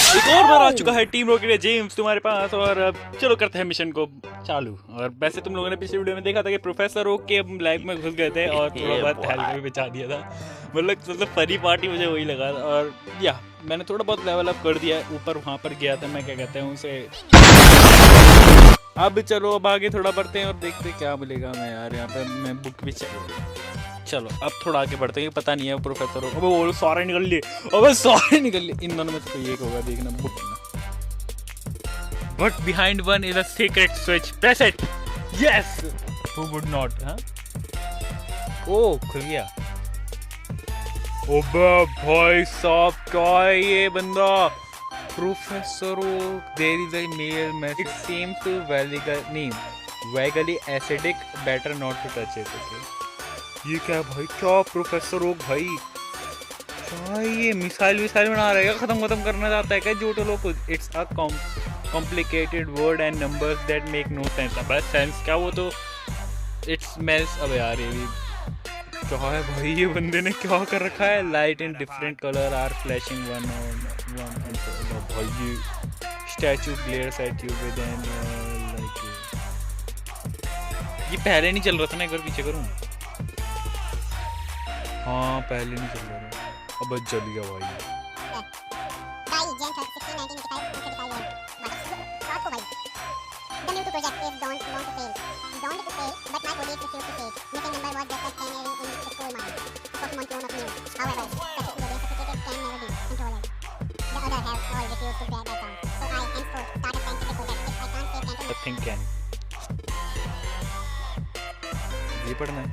एक और बार आ चुका है टीम रॉकेट जेम्स तुम्हारे पास, और अब चलो करते हैं मिशन को चालू। और वैसे तुम लोगों ने पिछले वीडियो में देखा था कि प्रोफेसर ओक के हम लाइफ में घुस गए थे और थोड़ा बहुत हेल्प भी बचा दिया था। मतलब फनी पार्टी मुझे वही लगा। और या मैंने थोड़ा बहुत लेवल अप कर दिया है, ऊपर वहाँ पर गया था मैं, क्या कहते हैं उसे। अब चलो अब आगे थोड़ा बढ़ते हैं और देखते क्या मिलेगा हमें यार। यहाँ पे मैं बुक भी चलो अब थोड़ा आगे बढ़ते हैं, पता नहीं है प्रोफेसर अबे वो सारे निकल लिए, अबे सारे निकल लिए। इन दोनों में से कोई एक होगा, देखना बुक में। But behind one is a secret switch. Press it. Yes. Who would not? हाँ? Oh, खुल गया। ओबे भाई साहब क्या है ये बंदा? Professor Oak, there is a mail message. It seems to vaguely acidic. Better not to touch it. Okay. ये क्या भाई? क्या प्रोफेसर ओक भाई? क्या ये मिसाइल बना रहेगा? खत्म करना चाहता है क्या जोटो लोग? It's a complicated word and numbers that make no sense. अब सेंस क्या वो तो it smells। अब यार ये भी क्या है भाई? ये बंदे ने क्या कर रखा है? Light in different color are flashing one भाई ये statue glares at you with an like ये पहले नहीं चल रहा था ना, एक बार पीछे करूँ। हाँ पहले नहीं चल रहा था, अब चल गया भाई। ये पढ़ना है।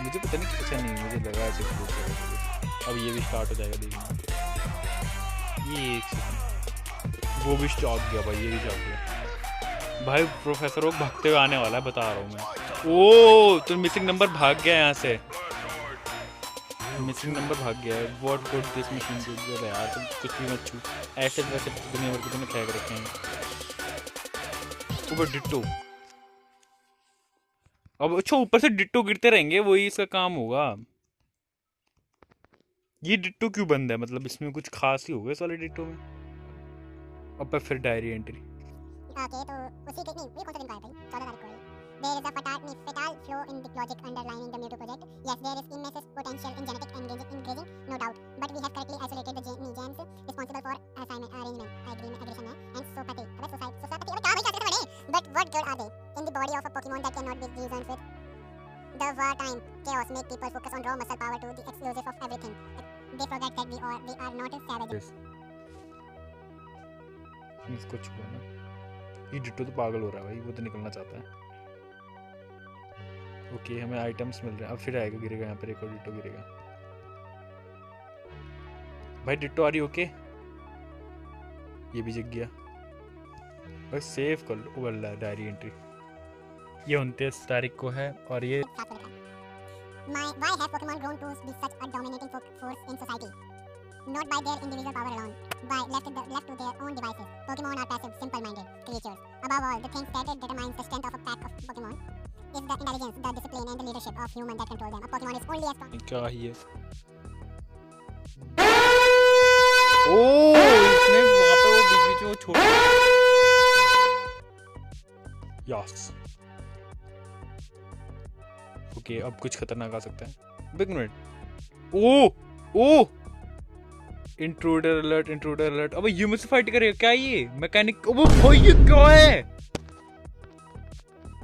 मुझे पता नहीं, अच्छा नहीं मुझे लगा ऐसे। अब ये भी स्टार्ट हो जाएगा देखना। ये एक सेकंड, वो भी स्टॉप गया भाई, ये भी स्टॉप गया भाई। प्रोफेसर ओक भागते हुए आने वाला है, बता रहा हूँ मैं। ओ तो मिसिंग नंबर भाग गया यहाँ से, मिसिंग नंबर भाग गया है। What good this mission do यार, तुम कुछ भी मत छू। ऐसे वैसे दुनिया भर के तुमने फेंक रखे हैं। ऊपर डिट्टो, अब अच्छा ऊपर से डिट्टो गिरते रहेंगे, वही इसका काम होगा। ये डिट्टो क्यों बंद है? मतलब इसमें कुछ खास ही होगा इस वाले डिट्टो में। अब फिर डायरी एंट्री। ओके तो उसी के नहीं, ये कौन सा दिन का है भाई? 14 तारीख को है। There is a fatal flaw in the logic underlying the Mewtwo project. Yes, there is immense potential in genetic engaging, no doubt. But we have correctly isolated the genes responsible for aggression and sociopathy. Sociopathy, क्या भाई क्या बने? But what good are they in the body of a Pokemon that cannot be reasoned with? The wartime chaos make people focus on raw muscle power to the exclusive of everything. They forget that we are not savages. इसको छुपाना। ये ditto तो पागल हो रहा है भाई, वो तो निकलना चाहता है। ओके हमें आइटम्स मिल रहे हैं। अब फिर आएगा, गिरेगा यहाँ पर एक और डिट्टो गिरेगा। भाई डिट्टो आ रही ओके, ये भी जग गया भाई। सेव कर लो वाला डायरी एंट्री। ये 29 तारीख को है और ये Why have Pokemon grown to be such a dominating force in society? Not by their individual power alone, by left to their own devices. Pokemon are passive, simple-minded creatures. Above all, the things that determines the strength of a pack of Pokemon is the intelligence, the discipline, and the leadership of humans that control them. A Pokemon is only as strong. क्या ही है? ओह इसने वहाँ पे वो बीच में वो छोड़। Yes okay अब कुछ खतरनाक आ सकता है। Big minute. Oh intruder alert. अब ये मुझसे फाइट करेगा क्या? ये मैकेनिक, वो भाई ये क्या है?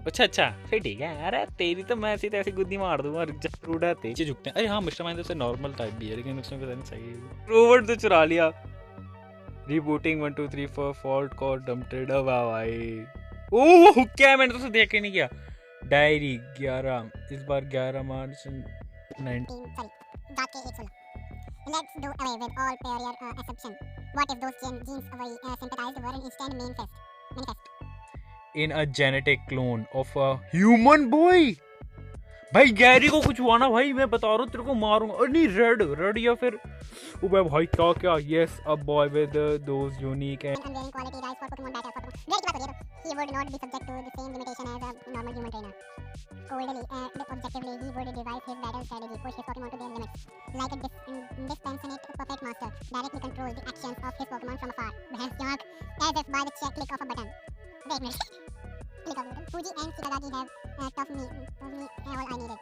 अच्छा फिर ठीक है। अरे तेरी तो मैं ऐसी तैसी गुद्दी मार दूंगा। इंट्रूडर नीचे झुकते हैं। अरे हाँ मिस्टर माइंडर से नॉर्मल टाइप भी है, लेकिन उसमें पता नहीं सही है। रोबोट तो चुरा लिया। Rebooting 1 2 3 4 fault code dumped. वाह भाई ओह क्या, मैंने तो देख ही नहीं किया। डायरी 11, इस बार 11 मार्च 19 Let's do away with all prior assumption. What if those genes sympathized were an instant manifest? in a genetic clone of a human boy? भाई गैरी को कुछ हुआ ना भाई, मैं बता रहा हूँ तेरे को मारूंगा। और नहीं, रेड रेड या फिर उबे भाई क्या क्या। Yes, a boy with those unique and unvarying quality rise for Pokemon battle for Pokemon. Great की बात हो रही है तो he would not be subject to the same limitation as a normal human trainer. Coldly and objectively, he would devise his battle strategy, push his Pokemon to their limits. Like a dispassionate puppet master, directly control the actions of his Pokemon from afar. Bhens Yank, as if by the click of a button. Wait a minute. Click of a button. Fuji and Shikagagi have tough me all I needed.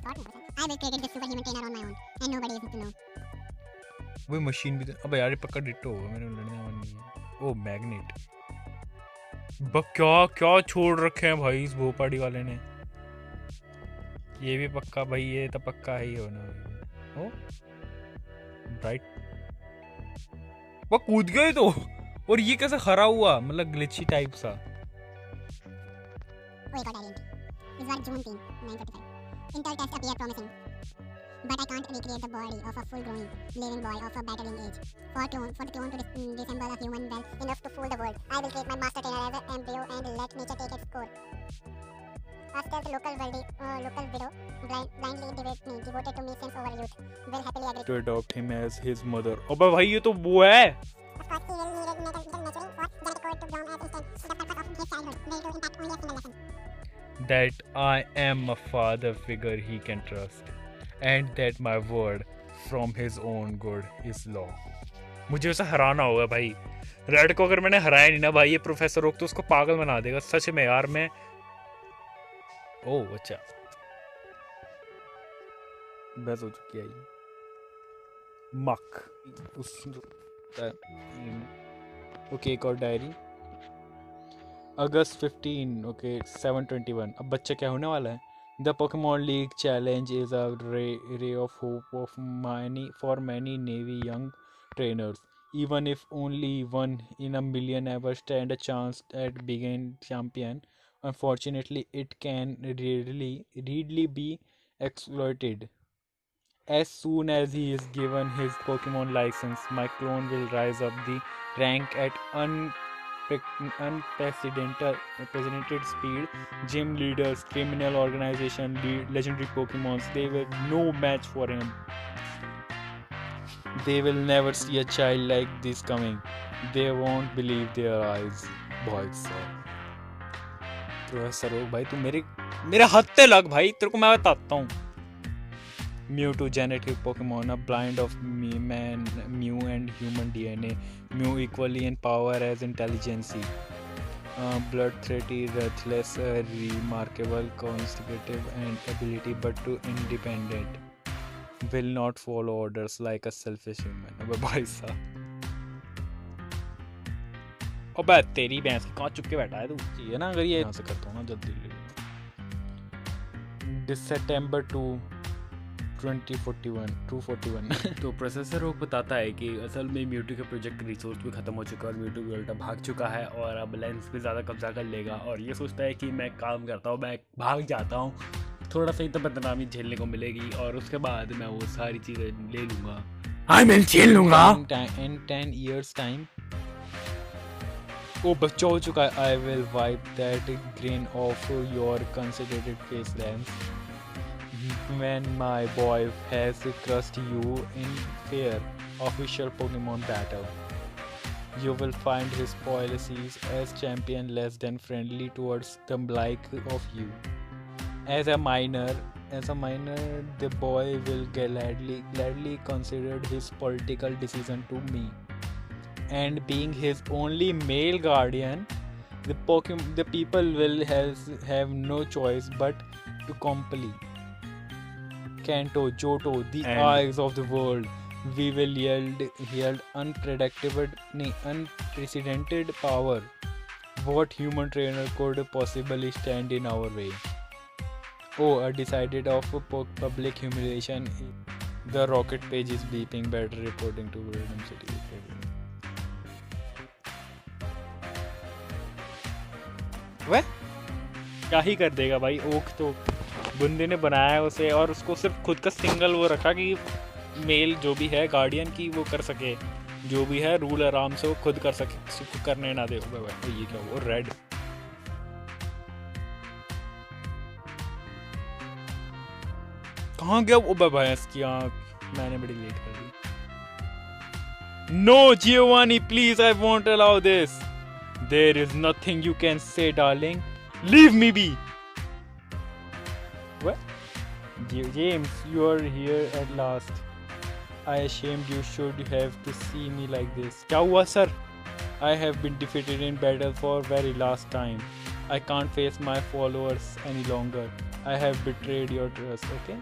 Thought me, I will create this superhuman trainer on my own, and nobody is to know. वो machine भी तो, अबे यार ये पक्का ditto होगा, मैंने लड़ने वाला नहीं है। ओ मैग्नेट, क्या क्या छोड़ रखे हैं भाई इस भोपाड़ी वाले ने। ये भी पक्का भाई, ये तो पक्का ही होना। ओ राइट, वो कूद गए तो। और ये कैसे खरा हुआ, मतलब ग्लिची टाइप सा। Oh, God, identity. This was June 10, 955. Intel test appear promising. But I can't recreate the body of a full-grown living boy of a battling age. For the clone to dissemble a human well enough to fool the world, I will take my master trainer as an embryo and let nature take its course. A stealth local widow, blindly devoted to me since over youth, will happily agree To adopt him as his mother. अबे भाई ये तो वो है। Of course, he will need it naturally for genetic code to grow as instant. The purpose of his childhood will to impact only a single lesson. That I am a father figure he can trust, and that my word from his own good is law. मुझे उसे हराना होगा भाई। Red को अगर मैंने हराया नहीं ना भाई, ये प्रोफेसर ओक तो उसको पागल बना देगा सच में यार। मैं ओह अच्छा, बस हो चुकी है ये मक उस। ओके, एक और डायरी। अगस्त 15, ओके 721। अब बच्चा क्या होने वाला है? The Pokemon League Challenge is a ray of hope for many Navy young trainers. Even if only one in a million ever stand a chance at being champion, unfortunately it can readily be exploited. As soon as he is given his Pokemon license, my clone will rise up the rank at unprecedented speed. Gym leaders, criminal organization, legendary Pokemons, they were no match for him. They will never see a child like this coming. They won't believe their eyes. Boys, professor Oak भाई तू मेरे हत्ते लग भाई, तेरे को मैं बताता हूँ। Mewtwo genetic Pokemon, a blend of Mew and human DNA. Mew equally in power as intelligence. Bloodthirsty, ruthless, remarkable, constitutive and ability, but too independent. Will not follow orders like a selfish human. अबे भाई साहब, अबे तेरी भैंस कहाँ चुप के बैठा है तू? चाहिए ना, अगर ये यहाँ से करता हूँ ना जल्दी। December 2 241 तो प्रोसेसर ओक बताता है कि असल में म्यूटू के प्रोजेक्ट रिसोर्स भी खत्म हो चुका है और म्यूटू भी उल्टा भाग चुका है और अब लेंस पे ज़्यादा कब्जा कर लेगा। और ये सोचता है कि मैं काम करता हूँ, मैं भाग जाता हूँ, थोड़ा सा ही तो बदनामी झेलने को मिलेगी और उसके बाद मैं वो सारी चीज़ें ले लूँगा, मैं झेल लूँगा। In 10 years time वो बच्चा हो चुका है। I will wipe that grin off your concentrated face, Lance. When my boy has crushed you in fair official Pokemon battle, you will find his policies as champion less than friendly towards the like of you. As a minor, the boy will gladly consider his political decision to me. And being his only male guardian, the people will have no choice but to comply. Kanto, Johto, the eyes of the world, we will yield unprecedented power. What human trainer could possibly stand in our way? Oh, a decided of public humiliation. The rocket page is beeping, better reporting to Random City. वह क्या ही कर देगा भाई। Okay तो बंदे ने बनाया है उसे और उसको सिर्फ खुद का सिंगल वो रखा कि मेल जो भी है गार्डियन की वो कर सके, जो भी है रूल आराम से वो खुद कर सके, किसी को करने ना दे। ये क्या वो रेड कहाँ गया वो भैंस की आँख? मैंने बड़ी लेट कर दी. No, Giovanni, please, I won't allow this. There is nothing you can say, darling. Leave me be. What? James, you are here at last. I ashamed you should have to see me like this. क्या हुआ sir? I have been defeated in battle for very last time. I can't face my followers any longer. I have betrayed your trust, okay?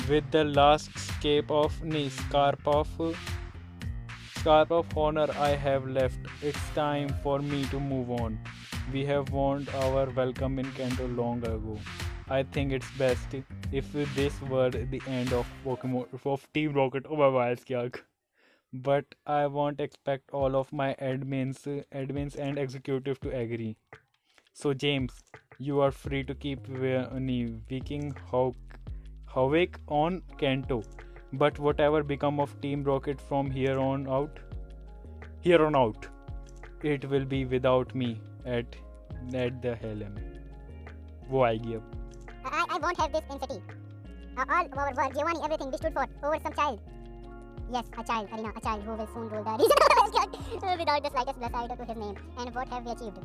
With the last scarp of honor I have left, it's time for me to move on. We have won our welcome in Kanto long ago. I think it's best if this were the end of Team Rocket. Oh my God. But I won't expect all of my admins and executive to agree. So James, you are free to keep Viking Havoc on Kanto. But whatever become of Team Rocket from here on out, it will be without me at the helm. वो आएगी अब. I won't have this in city. All our work, Giovanni, everything we stood for over some child. Yes, a child, Arena, a child who will soon rule the region without the slightest blessed to his name. And what have we achieved?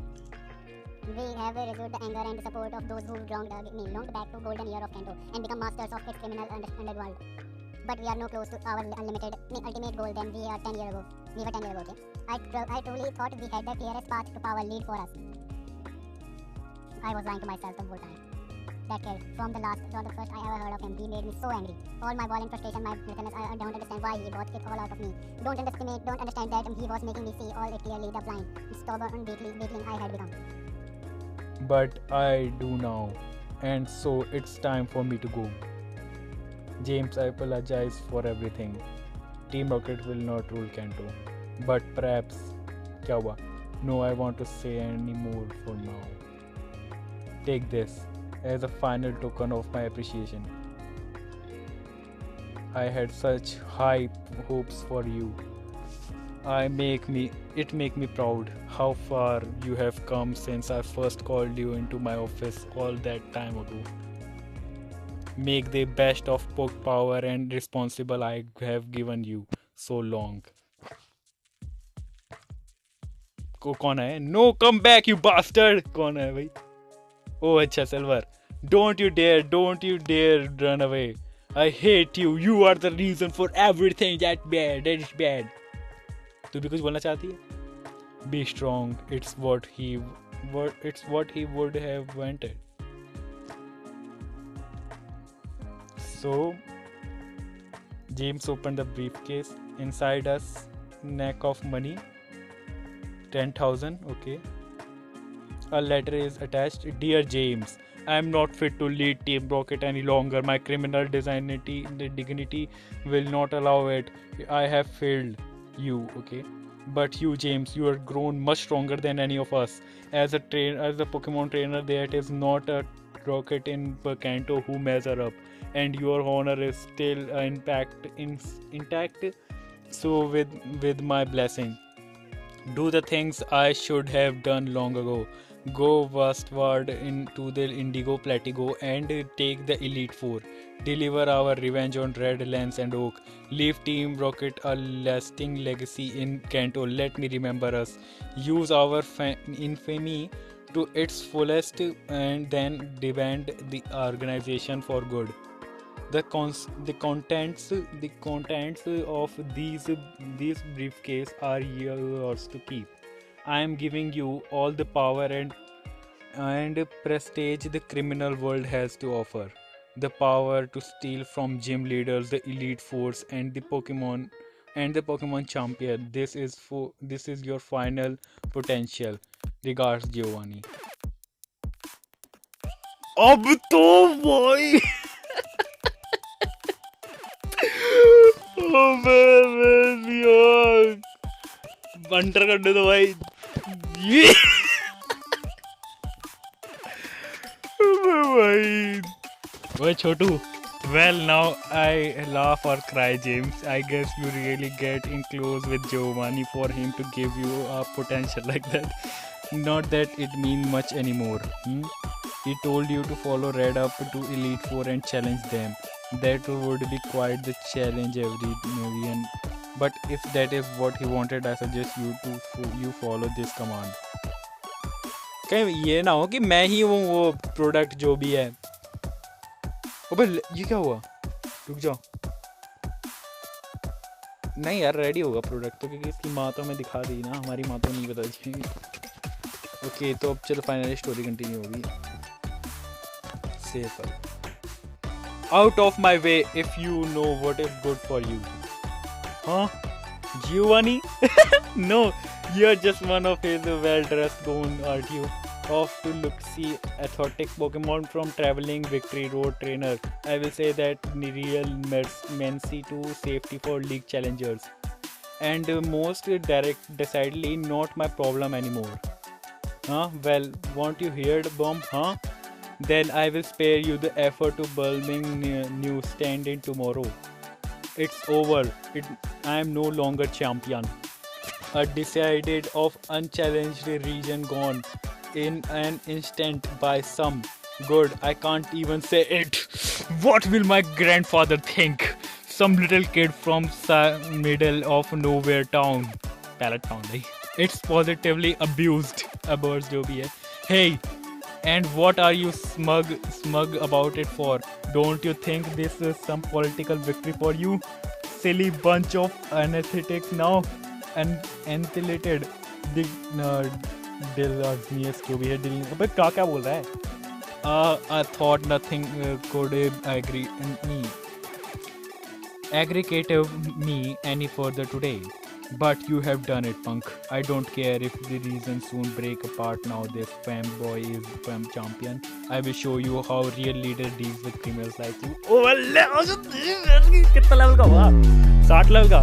We have resolved the anger and support of those who longed back to golden year of Kanto and become masters of its criminal underworld. But we are no close to our ultimate goal than we were 10 years ago. Okay? I truly thought we had the clearest path to power lead for us. I was lying to myself the whole time. That kid, from the first I ever heard of him, he made me so angry. All my violent frustration, my bitterness, I don't understand why he brought it all out of me. Don't understand that he was making me see all it clearly, the blind, stubborn weakling I had become. But I do now, and so it's time for me to go. James, I apologize for everything. Team Rocket will not rule Kanto. But perhaps, क्या हुआ? No, I want to say any more for now. Take this as a final token of my appreciation. I had such high hopes for you. It make me proud how far you have come since I first called you into my office all that time ago. Make the best of poke power and responsible I have given you so long. कौन है? No, come back, you bastard! कौन है भाई? Oh, अच्छा Silver. Don't you dare run away. I hate you. You are the reason for everything that is bad. तू भी कुछ बोलना चाहती है? Be strong. It's what he would have wanted. So, James opened the briefcase. Inside a snack of money. 10,000. Okay. A letter is attached. Dear James, I am not fit to lead Team Rocket any longer. My criminal dignity will not allow it. I have failed you, okay? But you, James, you are grown much stronger than any of us. As a Pokemon trainer, there is not a Rocket in Kanto who measure up, and your honor is still intact. So, with my blessing, do the things I should have done long ago. Go westward into the Indigo Platigo and take the Elite Four. Deliver our revenge on Red Lance and Oak. Leave Team Rocket a lasting legacy in Kanto. Let me remember us. Use our infamy to its fullest and then disband the organization for good. The contents of these briefcase are yours to keep. I am giving you all the power and prestige the criminal world has to offer. The power to steal from gym leaders, the elite force, and the Pokemon champion. This is your final potential. Regards, Giovanni. अब तो भाई बंटर कर दे तो भाई ये भाई छोटू. Well, now I laugh or cry, James. I guess you really get in close with Giovanni for him to give you a potential like that. Not that it means much anymore. He told you to follow Red up to Elite Four and challenge them. That would be quite the challenge every million. But if that is what he wanted, I suggest you follow this command. कहीं ये ना हो कि मैं ही हूँ वो product जो भी है। अबे ये क्या हुआ? रुक जाओ। नहीं यार रेडी होगा प्रोडक्ट तो, क्योंकि इसकी माँ तो हमें दिखा दी ना, हमारी माँ तो नहीं पता चलेगी। ओके तो अब चलो फाइनली स्टोरी कंटिन्यू होगी। Safe out of my way if you know what is good for you. हाँ Giovanni? No, you're just one of his well-dressed goon, aren't you? Off to look-see athletic Pokemon from traveling Victory Road trainer. I will say that real mercy to safety for league challengers. And most decidedly not my problem anymore. Huh? Well, won't you hear the bomb, huh? Then I will spare you the effort to bulbing newsstand in tomorrow. It's over. I am no longer champion. A decided of unchallenged region gone in an instant by some. Good, I can't even say it. What will my grandfather think? Some little kid from middle of nowhere town. Pallet town, right? It's positively abused जो भी है. Hey, and what are you smug about it for? Don't you think this is some political victory for you? Silly bunch of anesthetics now and antilated Dilagnius जो भी है अबे क्या बोल रहा है? I thought nothing could aggregate me any further today. But you have done it, punk. I don't care if the reason soon break apart now. This fam boy is fam champion. I will show you how real leader deals with criminals like you. Oh, कितना level का हुआ? 60 level का.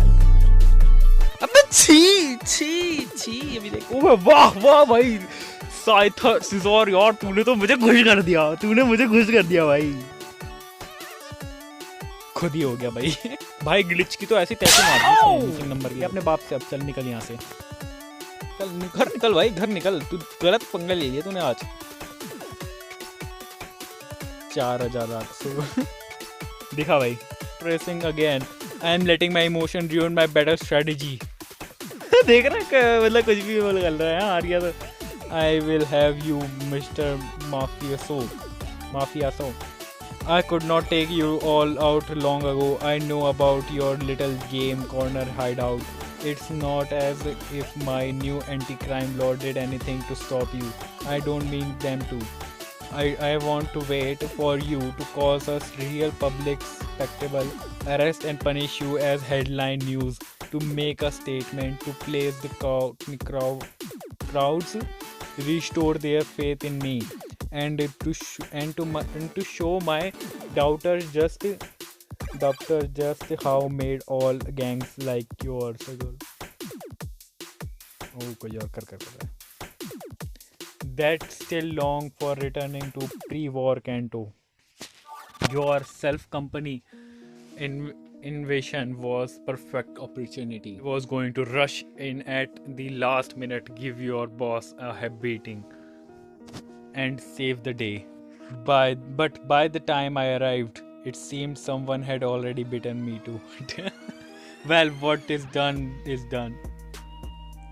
अबे छी अभी देख. ओह वाह भाई. सिजोर यार तूने तो मुझे खुश कर दिया भाई. खुद ही हो गया भाई. भाई ग्लिच की तो ऐसी तैसे मार दी नंबर की. अपने बाप से अब चल निकल यहाँ से. घर निकल भाई, घर निकल. तू गलत पंगा ले लिया तूने आज. 4800 दिखा भाई. Pressing again. I am letting my emotion ruin my better strategy. देख रहा है मतलब कुछ भी बोल रहा है. हार गया तो. I will have you, Mr. Mafioso. I could not take you all out long ago. I know about your little game corner hideout. It's not as if my new anti-crime law did anything to stop you. I don't mean them to. I want to wait for you to cause us real public spectacle, arrest and punish you as headline news, to make a statement, to place the crowds restore their faith in me. And to show my doubters just how made all gangs like yours. Oh कोई और कर रहा है. That's still long for returning to pre-war Kanto. Your self-company invasion was perfect opportunity. Was going to rush in at the last minute, give your boss a head beating and save the day. But by the time I arrived, it seemed someone had already beaten me too. Well, what is done is done.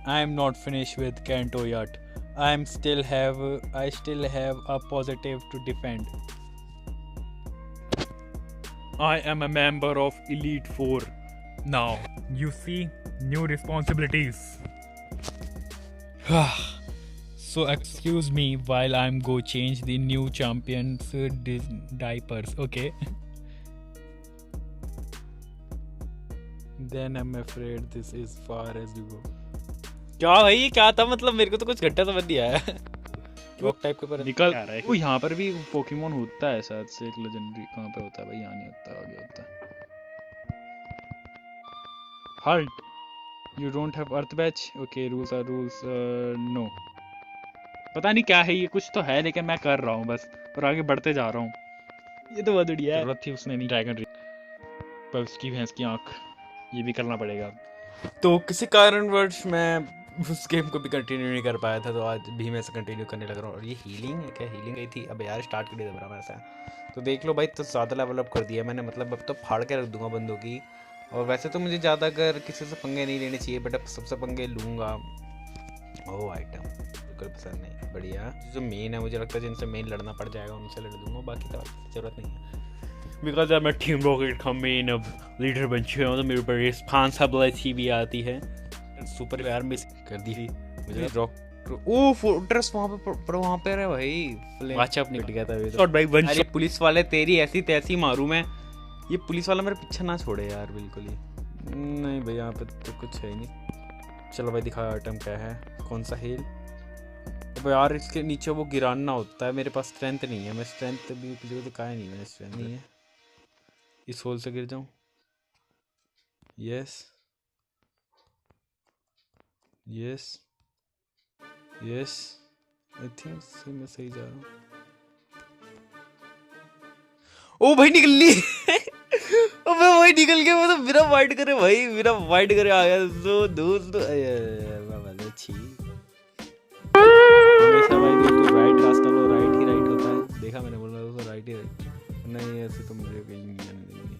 I am not finished with Kanto yet. I still have a positive to defend. I am a member of Elite Four now. You see, new responsibilities. So excuse me while I'm go change the new champion's diapers, okay? Then I'm afraid this is far as you go. क्या भाई क्या था मतलब मेरे को तो कुछ घंटा समझ दिया है. रॉक टाइप के ऊपर निकल. वो यहाँ पर भी पोकेमोन होता है शायद से. एक लेजेंडरी कहाँ पे होता है भाई? यहाँ नहीं होता, आगे होता है. Halt! You don't have Earth Badge? Okay, rules are rules. No. पता नहीं क्या है ये, कुछ तो है लेकिन मैं कर रहा हूँ बस और आगे बढ़ते जा रहा हूँ. ये तो बहुत बढ़िया है. जरूरत थी उसने नहीं. ड्रैगन पर उसकी भैंस की आँख, ये भी करना पड़ेगा. तो किसी कारणवश मैं उस गेम को भी कंटिन्यू नहीं कर पाया था, तो आज भी मैं इसे कंटिन्यू करने लग रहा हूँ। और ये हीलिंग है क्या? हीलिंग गई थी अब यार, स्टार्ट कर दिया दोबारा मैं ऐसा। तो देख लो भाई, तो ज़्यादा लेवल अप कर दिया मैंने, मतलब अब तो फाड़ के रख दूंगा बंदों की। और वैसे तो मुझे ज़्यादा अगर किसी से पंगे नहीं लेने चाहिए, बट अब सबसे पंगे लूँगा। ओ आइटम बिल्कुल पसंद नहीं, बढ़िया। जो मेन है मुझे लगता है जिनसे मेन लड़ना पड़ जाएगा उनसे लड़ दूंगा, बाकी तो ज़रूरत नहीं है। बिकॉज अब मैं टीम रॉकेट का मेन अब लीडर बन चुका हूँ, तो मेरे ऊपर रिस्पॉन्सिबिलिटी भी आती है। सुपर यार मिस कर दी थी मुझे रॉक। ओ फोर्ट्रेस वहाँ पे है भाई, अच्छा अपनी हट गया था ये तो। भाई वन शॉट पुलिस वाले तेरी ऐसी तैसी मारूं मैं, ये पुलिस वाला मेरे पीछे ना छोड़े यार बिल्कुल ही। नहीं भाई यहाँ पे तो कुछ है ही नहीं। चलो भाई दिखाओ आइटम क्या है, कौन सा हील। अब यार इसके नीचे वो गिराना होता है, मेरे पास स्ट्रेंथ नहीं है। मैं स्ट्रेंथ भी किसी को दिखाया नहीं, मैंने स्ट्रेंथ नहीं है। इस होल से गिर जाऊं? Yes yes yes, I think मैं सही जा रहा हूँ। ओ भाई निकल ली। अबे भाई निकल गया, मतलब मेरा वाइट करे भाई, मेरा वाइट करे आ गया। तो दोस्त छी हमेशा भाई दोस्तों राइट रास्ता लो, राइट ही राइट होता है। देखा मैंने, बोला दोस्तों राइट ही राइट, नहीं ऐसे तो मुझे कहीं नहीं जाने देंगे।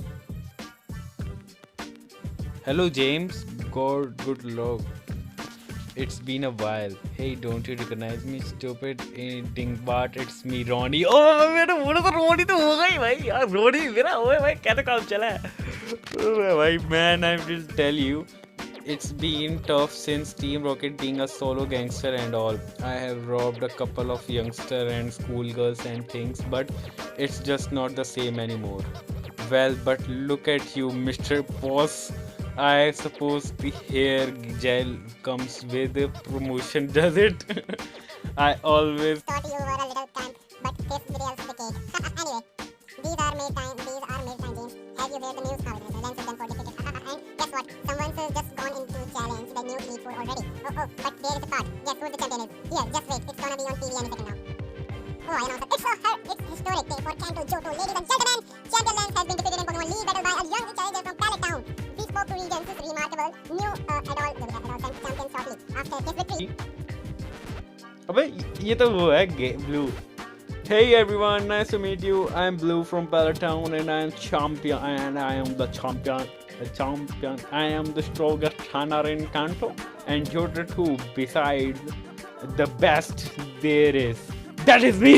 Hello James, God good luck, it's been a while. Hey, don't you recognize me, stupid dingbat? It's me, Ronnie. Oh, मेरा बोला तो रोनी तो हो गई भाई यार, रोनी मेरा ओए भाई कैसे काम चला है भाई। Man, I will tell you, it's been tough since Team Rocket being a solo gangster and all. I have robbed a couple of youngster and schoolgirls and things, but it's just not the same anymore. Well, but look at you, Mr. Boss. I suppose the hair gel comes with a promotion, does it? I always thought you were a little camp, but this derails the cake. Anyway, these are made time games. Have you heard the news how it is? Lens is done for defeated. And guess what? Someone's just gone into challenge the new Elite Four already. Oh, but there is a part. Guess who the champion is? Here, just wait. It's gonna be on TV any second now. Oh, I announced it. It's historic day for Kanto Johto. Ladies and gentlemen, Champion Lens has been defeated in Pokemon League battle by a young challenger from Pallet Town. Bespoke regions is remarkable. New adult champion shortly after his victory. अबे ये तो वो है Blue. Hey everyone, nice to meet you. I am Blue from Pallet Town and I am champion, and I am the champion. I am the strongest trainer in Kanto and Johto too. Besides, the best there is. That is me.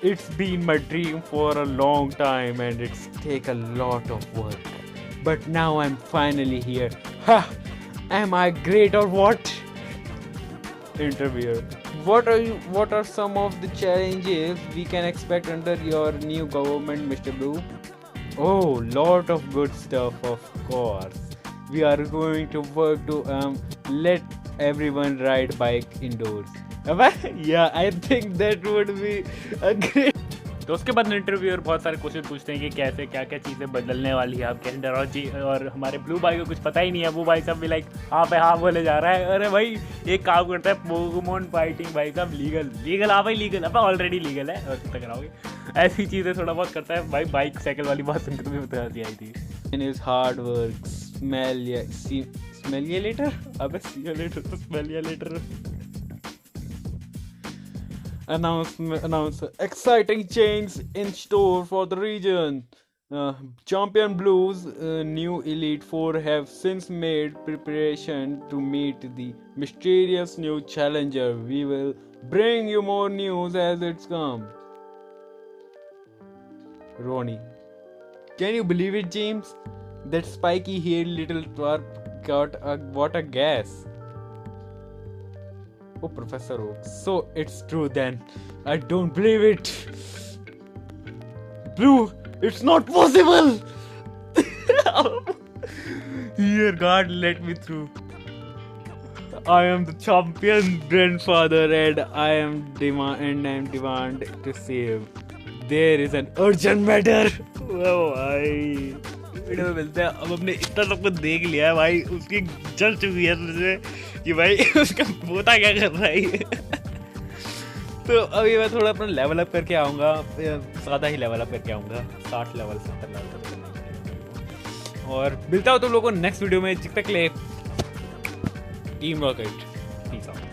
It's been my dream for a long time and it's taken a lot of work. But now I'm finally here. Ha! Am I great or what? Interviewer. What are some of the challenges we can expect under your new government, Mr. Blue? Oh, lot of good stuff, of course. We are going to work to let everyone ride bike indoors. Yeah, I think that would be a great. तो उसके बाद interviewer बहुत सारे question पूछते हैं कि कैसे क्या क्या चीज़ें बदलने वाली है आपके अंदर, जी और हमारे ब्लू भाई को कुछ पता ही नहीं है। वो भाई साहब भी लाइक हाँ पे हाँ बोले जा रहा है। अरे भाई एक काम करता है, पोकेमॉन फाइटिंग भाई साहब लीगल हाँ भाई लीगल, अब ऑलरेडी लीगल है और कितना कराओगे, ऐसी चीज़ें थोड़ा बहुत करता है भाई। बाइक साइकिल वाली बात सुनकर भी बता दी आई थी। In is hard work smell letter, अबे smell letter. Announce exciting change in store for the region. Champion Blues new Elite Four have since made preparation to meet the mysterious new challenger. We will bring you more news as it's come. Ronnie, can you believe it, James? That spiky haired little twerp got what a guess. Oh, Professor Oak. So it's true then. I don't believe it. Blue, it's not possible. Dear God, let me through. I am the champion grandfather and I am demand to save. There is an urgent matter. Oh भाई video में मिलते हैं। अब हमने इतना सब कुछ देख लिया है भाई, उसकी जल चुकी है तुझे कि भाई उसका पोता क्या कर रहा है। तो अभी मैं थोड़ा अपना लेवल अप करके आऊँगा, सादा ही लेवल अप करके आऊँगा, 60 लेवल 70 लेवल तक। और मिलता हो तुम लोगों को नेक्स्ट वीडियो में। जब तक ले Team Rocket. Peace out.